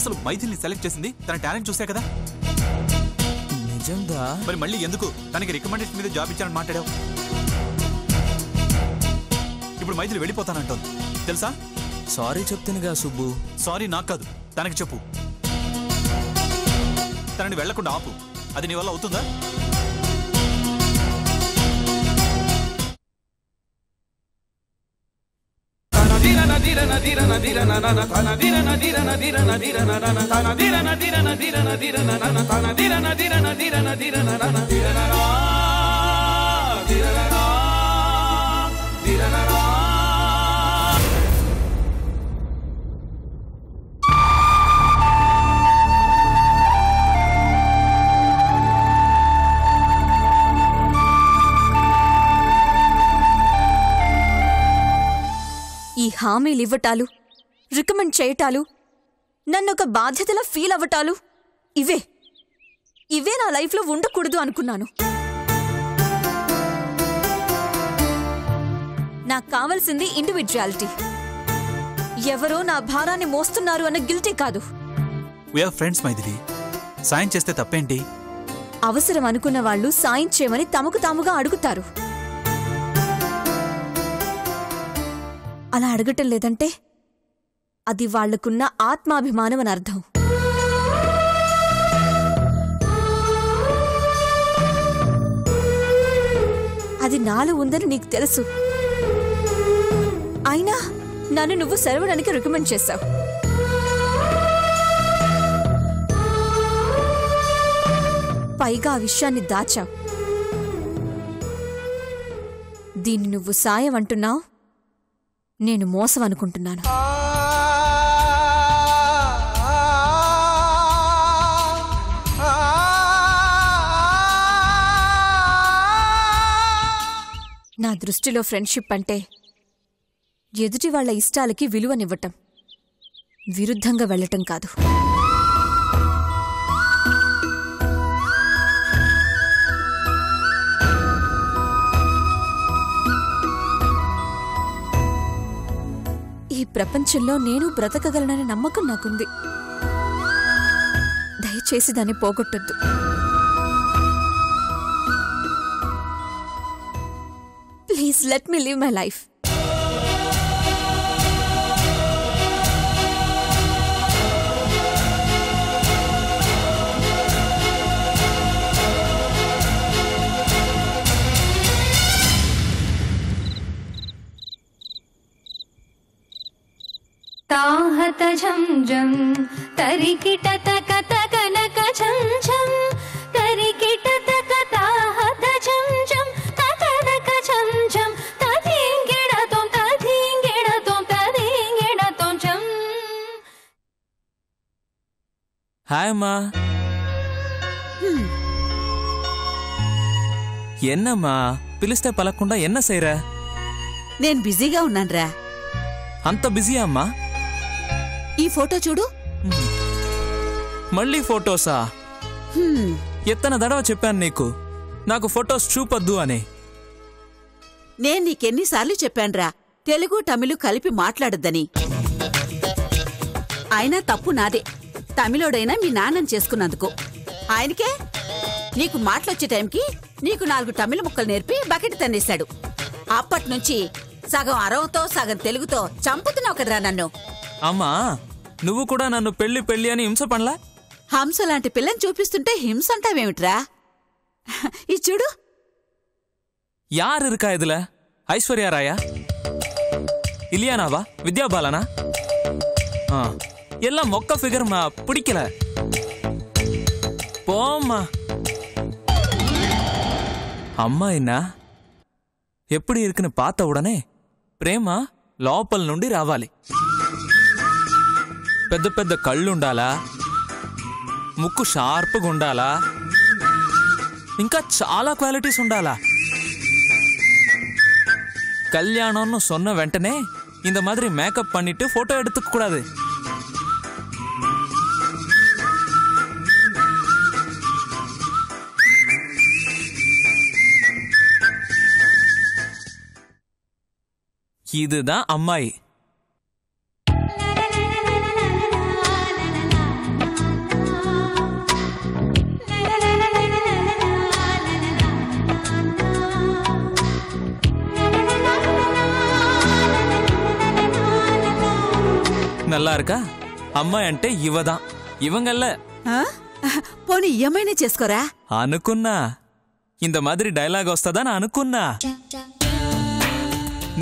అసలు మైథిల్ని సెలెక్ట్ చేసింది తన టాలెంట్ చూసే కదా. నిజంగా? మరి మళ్ళీ ఎందుకు తనకి రికమెండేషన్ మీద జాబ్ ఇచ్చానని మాట్లాడావు? ఇప్పుడు మైథిలి వెళ్ళిపోతానంటోంది తెలుసా? సారీ చెప్తానుగా సుబ్బు. సారీ నాకు కాదు, తనకి చెప్పు. తనని వెళ్లకుండా ఆపు. అది నీ వల్ల అవుతుందా? ఈ హామీలు ఇవ్వటాలు, రికమెండ్ చేయటాలు, నన్నొక బాధ్యతలా ఫీల్ అవ్వటాలు ఇవే నా లైఫ్లో ఉండకూడదు అనుకున్నాను. నాకు కావలసింది ఇండివిడ్యువాలిటీ. ఎవరో నా భారాన్ని మోస్తున్నారు అన్న గిల్టీ కాదు. We are friends Maithili. సాయం చేస్తే తప్పేంటి? అవసరం అనుకున్న వాళ్ళు సాయం చేయమని తమకు తాముగా అడుగుతారు. అలా అడగటం లేదంటే అది వాళ్లకున్న ఆత్మాభిమానం అని అర్థం. అది నాలో ఉందని నీకు తెలుసు. అయినా నన్ను నువ్వు సెలవడానికి రికమెండ్ చేశావు. పైగా ఆ విషయాన్ని దాచావు. దీన్ని నువ్వు సాయం అంటున్నావు, నేను మోసం అనుకుంటున్నాను. నా దృష్టిలో ఫ్రెండ్షిప్ అంటే ఎదుటి వాళ్ల ఇష్టాలకి విలువనివ్వటం, విరుద్ధంగా వెళ్లటం కాదు. ఈ ప్రపంచంలో నేను బ్రతకగలననే నమ్మకం నాకుంది. దయచేసి దాన్ని పోగొట్టొద్దు. Please let me live my life. ताहत झंझम तरिकिट तक तकनक झंझम तरिकिट तक ताहत झंझम तकनक झंझम तदिंगिडतों झम. హాయ్ అమ్మా. ఎన్నమ్మా పిలిస్తే పలకుండా ఎన్న సైరా? నేను బిజీగా ఉన్నాన్రా. అంత బిజీయా అమ్మా? ఈ ఫోటో చూడు. మళ్ళీ ఫోటోసా? ఎత్తన దడవ చెప్పాను నీకు, నాకు ఫోటోస్ చూపొద్దు అని. నేను నీకెన్నిసార్లు చెప్పాన్రా తెలుగు తమిళు కలిపి మాట్లాడొద్దని. అయినా తప్పు నాదే, తమిళోడైనా మీ నాన్నని చేసుకున్నందుకు. ఆయనకే నీకు మాటలొచ్చే టైంకి నీకు 4 తమిళ ముక్కలు నేర్పి బకెట్ తన్నేశాడు. అప్పట్నుంచి సగం అరవతో సగం తెలుగుతో చంపుతున్నావు కదరా నన్ను. అమ్మా నువ్వు కూడా నన్ను పెళ్లి పెళ్లి అని హింస పనలా? హంస లాంటి పిల్లని చూపిస్తుంటే హింస అంటావేమిట్రా? ఈ చూడు. యార్ இருக்கா இதுல? ఐశ్వర్య రాయా, ఇలియానావా, విద్యాబాలనా? எல்லாம் மொக்க ஃபிகர்மா, பிடிக்கல. போம்மா. అమ్మా என்ன எப்படி இருக்குன்னு பார்த்த உடனே ప్రేమ లోపల నుండి రావాలి. పెద్ద పెద్ద కళ్ళుండాలా, ముక్కు షార్ప్గా ఉండాలా, ఇంకా చాలా క్వాలిటీస్ ఉండాలా. கல்யாணம்னு சொன்ன வெంటనే இந்த மாதிரி மேக்கப் பண்ணிட்டு போட்டோ எடுத்துக்க கூடாது. இதுதான் அம்மாயி. நல்லா இருக்கா? అమ్మాయి అంటే ఇవ్వదా ఇవ్వంగల్ల ఆ? పోనీ ఏమైనా చేసుకోరా? అనుకున్నా ఇంత మాదిరి డైలాగ్ వస్తుందని అనుకున్నా.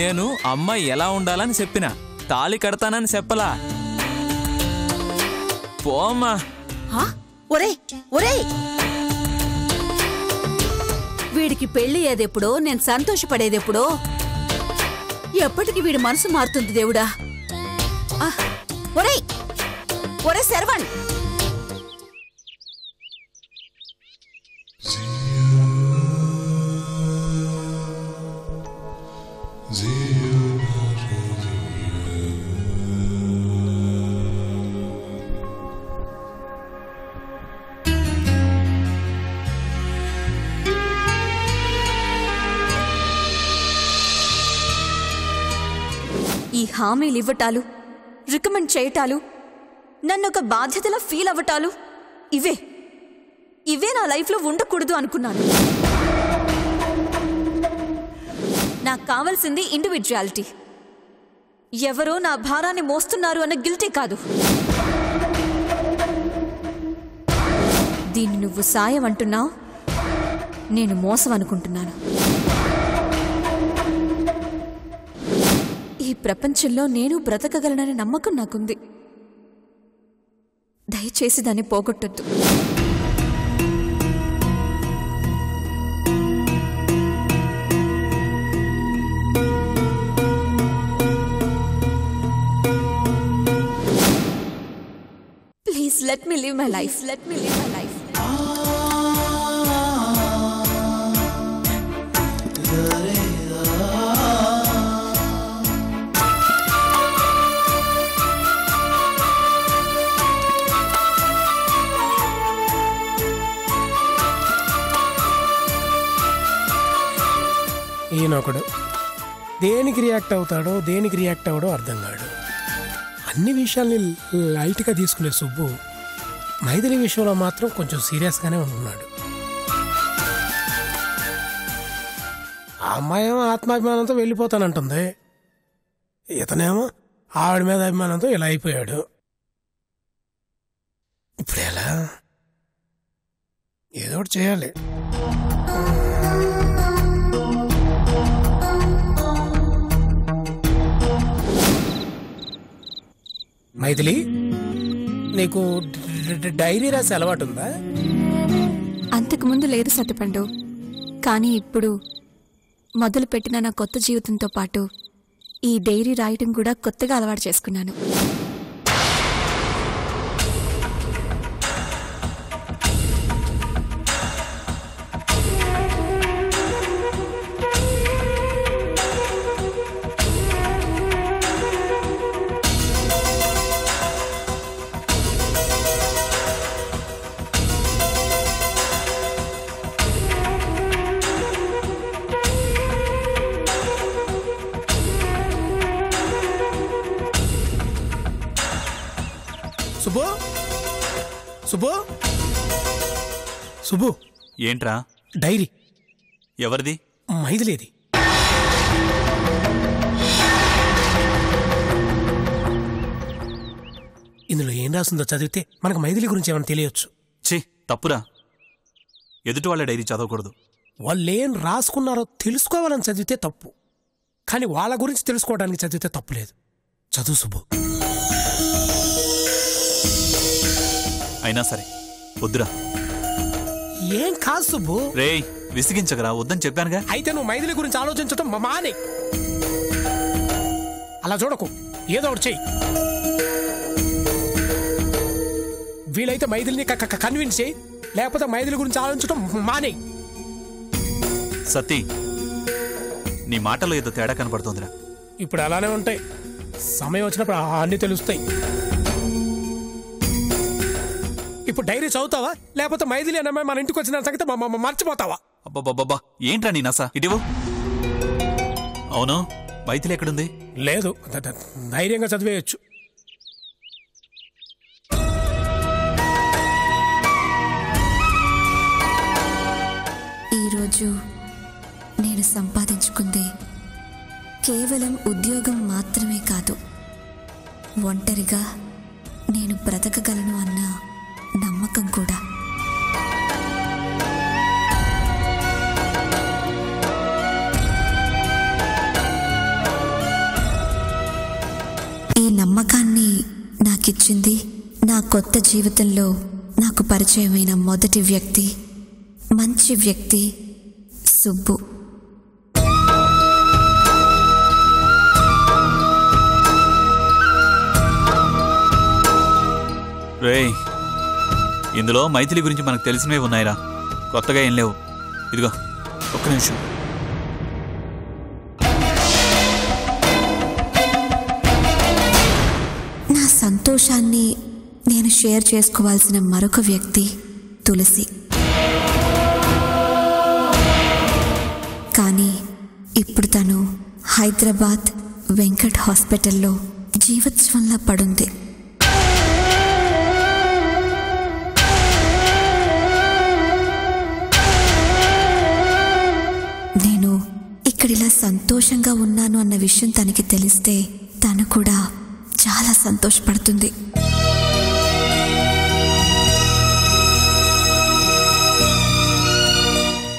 నేను అమ్మాయి ఎలా ఉండాలని చెప్పిన, తాళి కడతానని చెప్పలా. పోమ్మా. ఆ? ఒరేయ్ ఒరేయ్, వీడికి పెళ్లి అయ్యేదెప్పుడో, నేను సంతోషపడేదెప్పుడో. ఎప్పటికి వీడి మనసు మారుతుంది దేవుడా. ఒరేయ్ ఒరే శరవణ్, ఈ హామీలు ఇవ్వటాలు, రికమెండ్ చేయటాలు, నన్నొక బాధ్యతలా ఫీల్ అవ్వటాలు, ఇవే నా లైఫ్లో ఉండకూడదు అనుకున్నాను. నాకు కావాల్సింది ఇండివిడ్యువాలిటీ. ఎవరో నా భారాన్ని మోస్తున్నారు అన్న గిల్టీ కాదు. దీన్ని నువ్వు సాయం అంటున్నావు, నేను మోసం అనుకుంటున్నాను. ఈ ప్రపంచంలో నేను బ్రతకగలననే నమ్మకం నాకుంది. దయచేసి దాన్ని పోగొట్టొద్దు. Please let me live my life. ఈయనొకడు దేనికి రియాక్ట్ అవుతాడో దేనికి రియాక్ట్ అవ్వడో అర్థం కాడు. అన్ని విషయాల్ని లైట్గా తీసుకునే సుబ్బు మైథిలి విషయంలో మాత్రం కొంచెం సీరియస్గానే ఉంటున్నాడు. ఆ అమ్మాయేమో ఆత్మాభిమానంతో వెళ్ళిపోతానంటుంది, ఇతనేమో ఆవిడ మీద అభిమానంతో ఇలా అయిపోయాడు. ఇప్పుడు ఎలా? ఏదో ఒకటి చేయాలి. మైథిలి, నీకు డైరీ రాసే అలవాటు ఉందా? అంతకుముందు లేదు సత్యపండు, కానీ ఇప్పుడు మొదలుపెట్టిన నా కొత్త జీవితంతో పాటు ఈ డైరీ రాయటం కూడా కొత్తగా అలవాటు చేసుకున్నాను. సుబ్బు, సుబ్బు, సుబ్బు. ఏంట్రా? డైరీ ఎవరిది? మైథిలిది. ఇందులో ఏం రాస్తుందో చదివితే మనకు మైథిలి గురించి ఏమైనా తెలియచ్చు. ఛీ, తప్పురా. ఎదుటి వాళ్ళ డైరీ చదవకూడదు. వాళ్ళేం రాసుకున్నారో తెలుసుకోవాలని చదివితే తప్పు, కానీ వాళ్ళ గురించి తెలుసుకోవడానికి చదివితే తప్పు లేదు. చదువు సుబ్బు. అయినా సరే వద్దురా. ఏం కాదు సుబ్బు. రేయ్, విసిగించకరా, వద్దని చెప్పానుగా. అయితే నువ్వు మైథిలి గురించి ఆలోచించటం మానే. అలా చూడకు, ఏదో ఒకటి చెయ్యి. వీలైతే మైథిలిని కన్విన్స్ చేయి, లేకపోతే మైథిలి గురించి ఆలోచించటం మానే. సతీ, నీ మాటలో ఏదో తేడా కనపడుతోందిరా. ఇప్పుడు అలానే ఉంటాయి, సమయం వచ్చినప్పుడు అన్నీ తెలుస్తాయి. ఇప్పుడు డైరీ చదువుతావా, లేకపోతే మైథిలి అనే అమ్మాయి మన ఇంటికి వచ్చిన సంగతి మర్చిపోతావా? అబ్బబ్బబ్బా, ఏంట్రా నీ నస? ఇటివు. అవును, మైథిలి ఎక్కడుంది? లేదు, ధైర్యంగా చదివేయచ్చు. ఈరోజు నేను సంపాదించుకుంది కేవలం ఉద్యోగం మాత్రమే కాదు, ఒంటరిగా నేను బ్రతకగలను అన్న నమ్మకం కూడా. ఈ నమ్మకాన్ని నాకిచ్చింది నా కొత్త జీవితంలో నాకు పరిచయమైన మొదటి వ్యక్తి, మంచి వ్యక్తి సుబ్బు. రేయ్, ఇందులో మైథిలి గురించి మనకు తెలిసినవే ఉన్నాయిరా, కొత్తగా ఏం లేవు. ఇదిగో ఒక్క నిమిషం. నా సంతోషాన్ని నేను షేర్ చేసుకోవాల్సిన మరొక వ్యక్తి తులసి. కానీ ఇప్పుడు తను హైదరాబాద్ వెంకట్ హాస్పిటల్లో జీవోత్సవంలా పడుంది. నేను ఇక్కడిలా సంతోషంగా ఉన్నాను అన్న విషయం తనకి తెలిస్తే తను కూడా చాలా సంతోషపడుతుంది.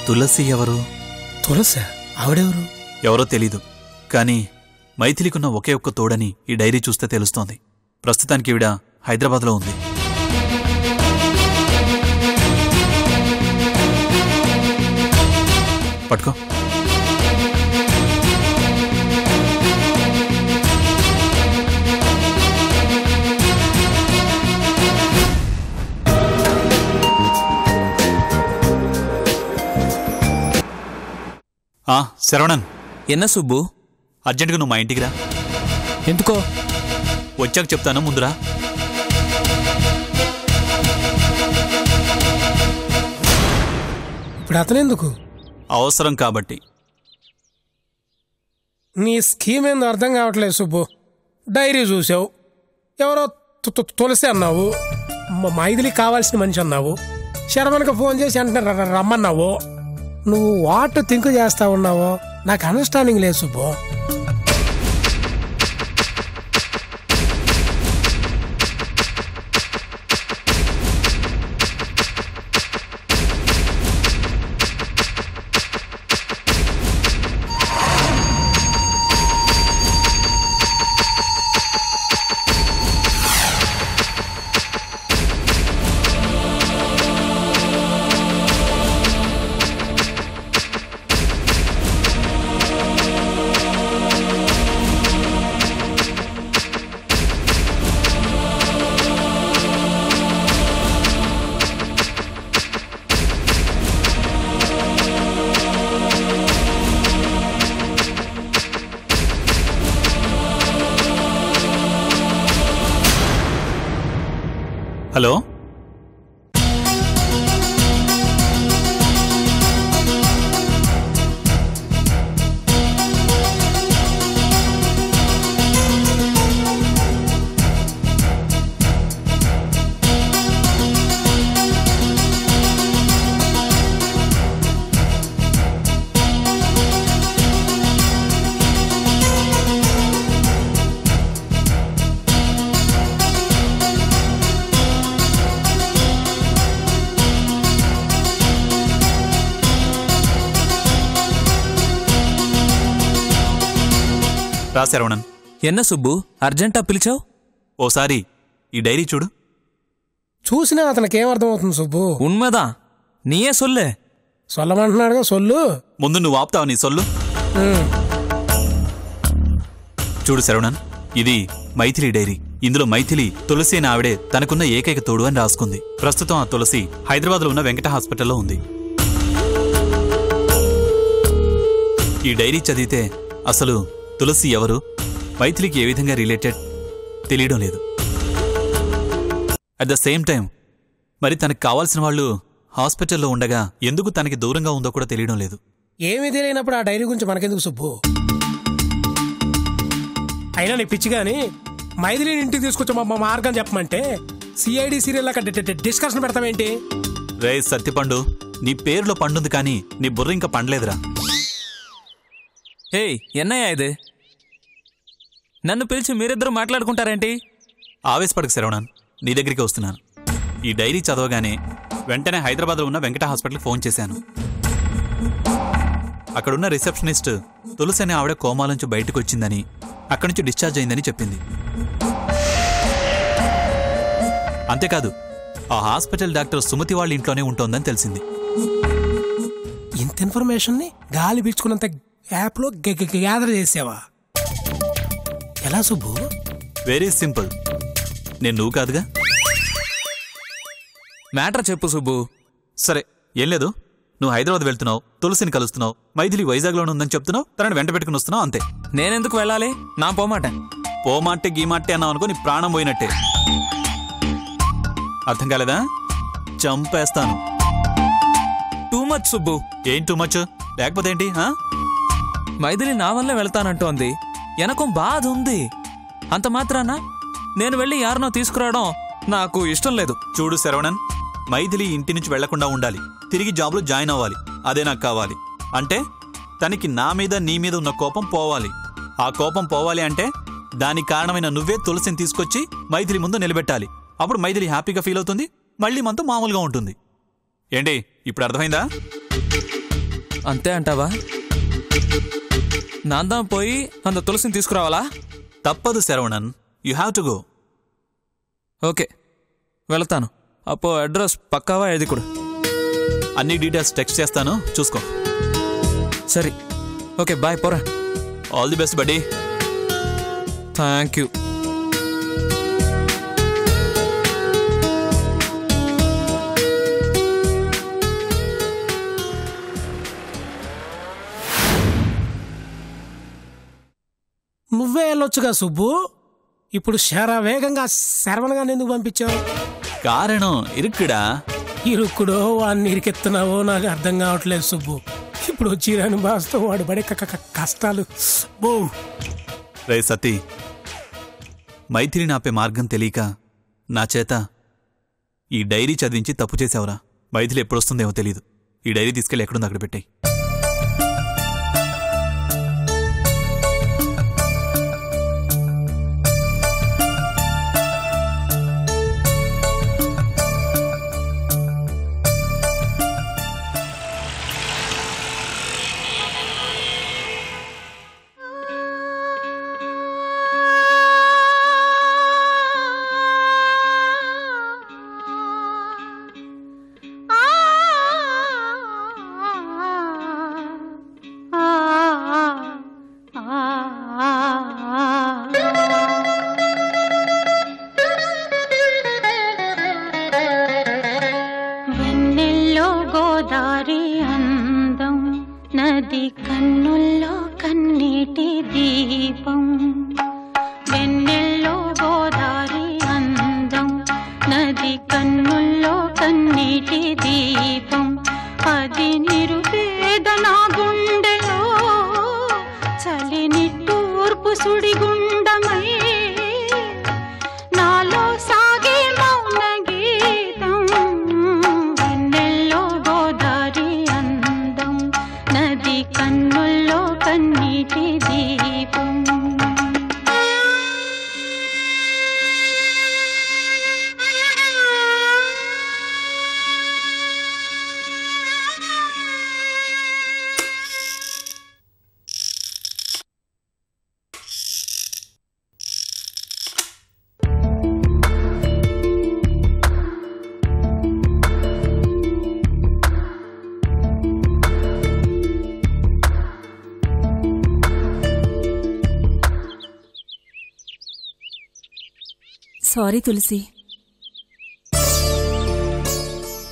తులసి ఎవరు? తులసి ఆవిడెవరు? ఎవరో తెలీదు, కానీ మైథిలికున్న ఒకే ఒక్క తోడని ఈ డైరీ చూస్తే తెలుస్తోంది. ప్రస్తుతానికి ఈవిడ హైదరాబాద్లో ఉంది. పట్టుకో. శరవణన్, ఎన్న సుబ్బు, అర్జెంటుగా నువ్వు మా ఇంటికి రా. ఎందుకో? వచ్చాక చెప్తాను, ముందురా. ఇప్పుడు అతనెందుకు? అవసరం కాబట్టి. నీ స్కీమ్ ఏందో అర్థం కావట్లేదు సుబ్బు. డైరీ చూసావు, ఎవరో తులసి అన్నావు, మైథిలికి కావాల్సిన మనిషి అన్నావు, శరవణ్కి ఫోన్ చేసి వెంటనే రమ్మన్నావు. నువ్వు వాట్ థింక్ చేస్తా ఉన్నావో నాకు అండర్స్టాండింగ్ లేదు సుబ్బు. హలో, రా శరవణన్. ఎన్న సుబ్బు, అర్జెంటా పిలిచావు? ఓసారి ఈ డైరీ చూడు. చూసినా అతనికి ఏమర్థమవుతుంది సుబ్బు? ఉన్మదా, నీయే సొల్లే. సొల్లమంటున్నాడుగా, సొల్లు. ముందు నువ్వు ఆపుతావు నీ సొల్లు. చూడు శరవణన్, ఇది మైథిలి డైరీ. ఇందులో మైథిలి తులసి అని ఆవిడే తనకున్న ఏకైక తోడు అని రాసుకుంది. ప్రస్తుతం ఆ తులసి హైదరాబాద్లో ఉన్న వెంకట హాస్పిటల్లో ఉంది. ఈ డైరీ చదివితే అసలు తులసి ఎవరు, మైథిలికి ఏ విధంగా రిలేటెడ్ తెలియడం లేదు. అట్ ద సేమ్ టైం మరి తనకు కావాల్సిన వాళ్ళు హాస్పిటల్లో ఉండగా ఎందుకు తనకి దూరంగా ఉందో కూడా తెలియడం లేదు. ఏమీ తెలియనప్పుడు ఆ డైరీ గురించి మనకెందుకు సుబ్బు? అయినా నీ పిచ్చి గాని మైథిలిని ఇంటికి తీసుకొచ్చి మా మార్గం చెప్పమంటే సిఐడి సీరియల్ లాగా డిస్కషన్ పెడతామేంటి? రే సత్యపండు, నీ పేరులో పండుంది కానీ నీ బుర్ర ఇంకా పండలేదురా. ఏయ్, ఎన్నయ్యా ఇది? నన్ను పిలిచి మీరిద్దరూ మాట్లాడుకుంటారేంటి? ఆవేశపడకు శరవణన్, నీ దగ్గరికి వస్తున్నాను. ఈ డైరీ చదవగానే వెంటనే హైదరాబాద్లో ఉన్న వెంకట హాస్పిటల్కి ఫోన్ చేశాను. అక్కడున్న రిసెప్షనిస్ట్ తులసి అనే ఆవిడ కోమా నుంచి బయటకు వచ్చిందని, అక్కడి నుంచి డిశ్చార్జ్ అయిందని చెప్పింది. అంతేకాదు, ఆ హాస్పిటల్ డాక్టర్ సుమతి వాళ్ళ ఇంట్లోనే ఉంటోందని తెలిసింది. ఇంత ఇన్ఫర్మేషన్ని గాలి పీల్చుకున్నంత యాప్లో గ్యాదర్ చేసావా? ఎలా సుబ్బు? Very simple. నేను నువ్వు కాదుగా. మ్యాటర్ చెప్పు సుబ్బు. సరే, ఏం లేదు. నువ్వు హైదరాబాద్ వెళ్తున్నావు, తులసిని కలుస్తున్నావు, మైథిలి వైజాగ్లోనే ఉందని చెప్తున్నావు, తనని వెంట పెట్టుకుని వస్తున్నావు, అంతే. నేనెందుకు వెళ్ళాలి? నా పోమాట. పోమాట్టే గీమాట్టే అన్నావు అనుకో, నీ ప్రాణం పోయినట్టే. అర్థం కాలేదా? చంపేస్తాను. Too much Subbu. ఏం టూ మచ్? లేకపోతే ఏంటి? మైథిలి నా వల్లే వెళ్తానంటోంది. ఎనకం బాధ ఉంది. అంత మాత్రాన నేను వెళ్ళి యారనో తీసుకురావడం నాకు ఇష్టం లేదు. చూడు శరవణన్, మైథిలి ఇంటి నుంచి వెళ్లకుండా ఉండాలి, తిరిగి జాబ్లో జాయిన్ అవ్వాలి. అదే నాకు కావాలి. అంటే తనకి నా మీద నీ మీద ఉన్న కోపం పోవాలి. ఆ కోపం పోవాలి అంటే దానికి కారణమైన నువ్వే తులసిని తీసుకొచ్చి మైథిలి ముందు నిలబెట్టాలి. అప్పుడు మైథిలి హ్యాపీగా ఫీల్ అవుతుంది, మళ్ళీ మనతో మామూలుగా ఉంటుంది. ఏంటి, ఇప్పుడు అర్థమైందా? అంతే అంటావా? నాందాం పోయి అంత తులసిని తీసుకురావాలా? తప్పదు Saravanan, you have to go. Okay, వెళతాను. అప్పో అడ్రస్ పక్కావా ఏది కూడా? అన్ని డీటెయిల్స్ టెక్స్ట్ చేస్తాను, చూసుకో. సరే, ఓకే, బాయ్, పోరా. ఆల్ ది బెస్ట్ బడ్డీ. Thank you. నువ్వే వెళ్ళొచ్చుగా సుబ్బు. ఇప్పుడు వేగంగా శరవణగా ఎందుకు పంపించావు? కారణం ఇరుక్కుడా. ఇరుక్కుడో వాడిని ఇరికెత్తున్నావో నాకు అర్థం కావట్లేదు సుబ్బు. ఇప్పుడు వచ్చి రాని బాస్తో వాడు పడే కష్టాలు. బో రే సతీ, మైథిలిని ఆపే మార్గం తెలియక నా చేత ఈ డైరీ చదివించి తప్పు చేసావురా. మైథిలి ఎప్పుడొస్తుందేమో తెలీదు. ఈ డైరీ తీసుకెళ్ళి ఎక్కడుంది అక్కడ పెట్టాయి. నది కన్నుల్లో కన్నీటి దీపం, వెన్నెల్లో గోదారి అందం. నది కన్నుల్లో కన్నీటి దీపం, అది నిరుపేద నా గుండెలో చలిని తూర్పు సుడిగుండమై నాలో సాగే మౌన గీతం. వెన్నెల్లో గోదారి అందం, నది కన్నుల్లో కన్నీటి దీపం. సారీ తులసి.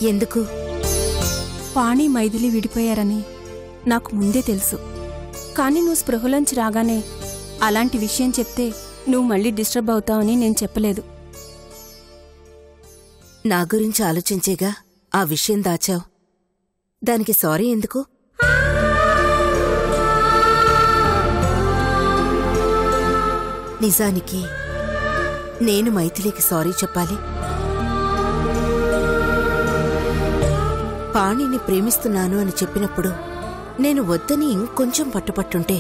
ఎందుకు? పాణి మైథిలి విడిపోయారని నాకు ముందే తెలుసు. కానీ నువ్వు స్పృహలోంచి రాగానే అలాంటి విషయం చెప్తే నువ్వు మళ్ళీ డిస్టర్బ్ అవుతావని నేను చెప్పలేదు. నా గురించి ఆలోచించేగా ఆ విషయం దాచావు. దానికి సారీ ఎందుకు? నిజానికి నేను మైథిలికి సారీ చెప్పాలి. పాణిని ప్రేమిస్తున్నాను అని చెప్పినప్పుడు నేను వద్దని ఇంకొంచెం పట్టుపట్టుంటే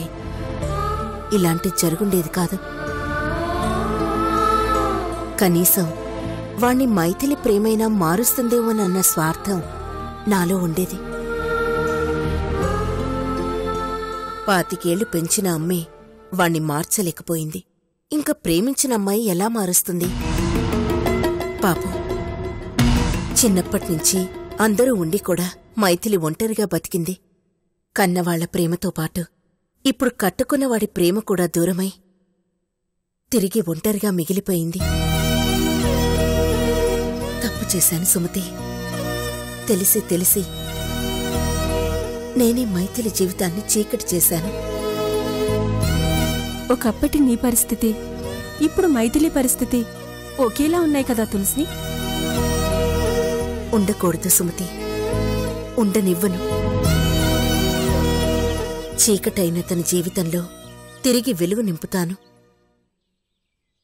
ఇలాంటి జరుగుండేది కాదు. కనీసం వాణ్ణి మైథిలి ప్రేమైనా మారుస్తుందేమోనన్న స్వార్థం నాలో ఉండేది. 25 పెంచిన అమ్మే వాణ్ణి మార్చలేకపోయింది. ఇంకా ప్రేమించిన అమ్మాయి ఎలా మారుస్తుంది? పాపం, చిన్నప్పటినుంచి అందరూ ఉండి కూడా మైథిలి ఒంటరిగా బతికింది. కన్నవాళ్ల ప్రేమతో పాటు ఇప్పుడు కట్టుకున్నవాడి ప్రేమ కూడా దూరమై తిరిగి ఒంటరిగా మిగిలిపోయింది. తప్పు చేశాను సుమతి. తెలిసి తెలిసి నేనే మైథిలి జీవితాన్ని చీకటి చేశాను. ఒకప్పటి నీ పరిస్థితి, ఇప్పుడు మైథిలి పరిస్థితి ఒకేలా ఉన్నాయి కదా తులసి. ఉండకూడదు సుమతి, ఉండనివ్వను. చీకటైన తన జీవితంలో తిరిగి వెలుగు నింపుతాను.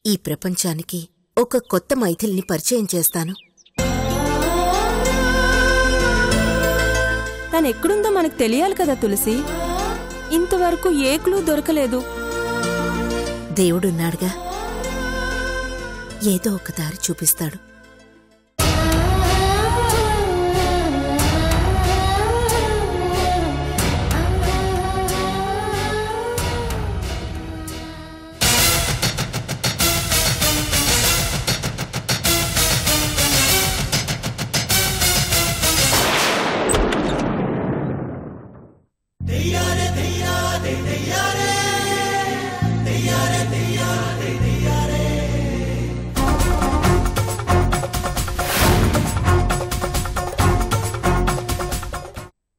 ఈ ప్రపంచానికి ఒక కొత్త మైథిలిని పరిచయం చేస్తాను. తనెక్కడుందో మనకు తెలియాలి కదా తులసి. ఇంతవరకు ఏ క్లూ దొరకలేదు. దేవుడున్నాడుగా, ఏదో ఒక దారి చూపిస్తాడు.